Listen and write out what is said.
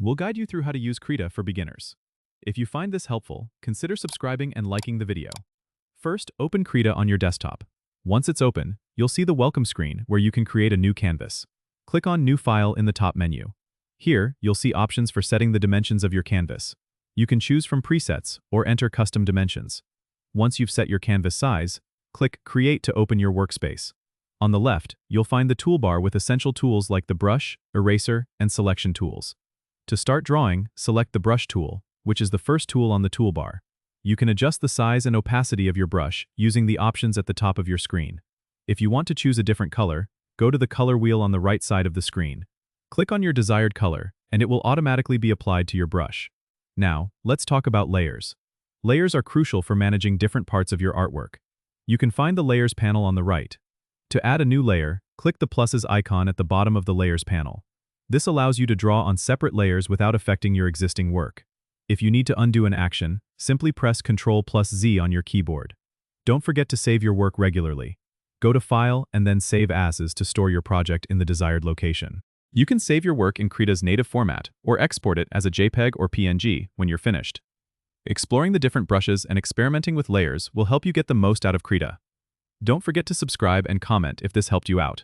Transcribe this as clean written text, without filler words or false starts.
We'll guide you through how to use Krita for beginners. If you find this helpful, consider subscribing and liking the video. First, open Krita on your desktop. Once it's open, you'll see the welcome screen where you can create a new canvas. Click on New File in the top menu. Here, you'll see options for setting the dimensions of your canvas. You can choose from presets or enter custom dimensions. Once you've set your canvas size, click Create to open your workspace. On the left, you'll find the toolbar with essential tools like the brush, eraser, and selection tools. To start drawing, select the brush tool, which is the first tool on the toolbar. You can adjust the size and opacity of your brush using the options at the top of your screen. If you want to choose a different color, go to the color wheel on the right side of the screen. Click on your desired color, and it will automatically be applied to your brush. Now, let's talk about layers. Layers are crucial for managing different parts of your artwork. You can find the Layers panel on the right. To add a new layer, click the pluses icon at the bottom of the Layers panel. This allows you to draw on separate layers without affecting your existing work. If you need to undo an action, simply press Ctrl+Z on your keyboard. Don't forget to save your work regularly. Go to File and then Save As to store your project in the desired location. You can save your work in Krita's native format or export it as a JPEG or PNG when you're finished. Exploring the different brushes and experimenting with layers will help you get the most out of Krita. Don't forget to subscribe and comment if this helped you out.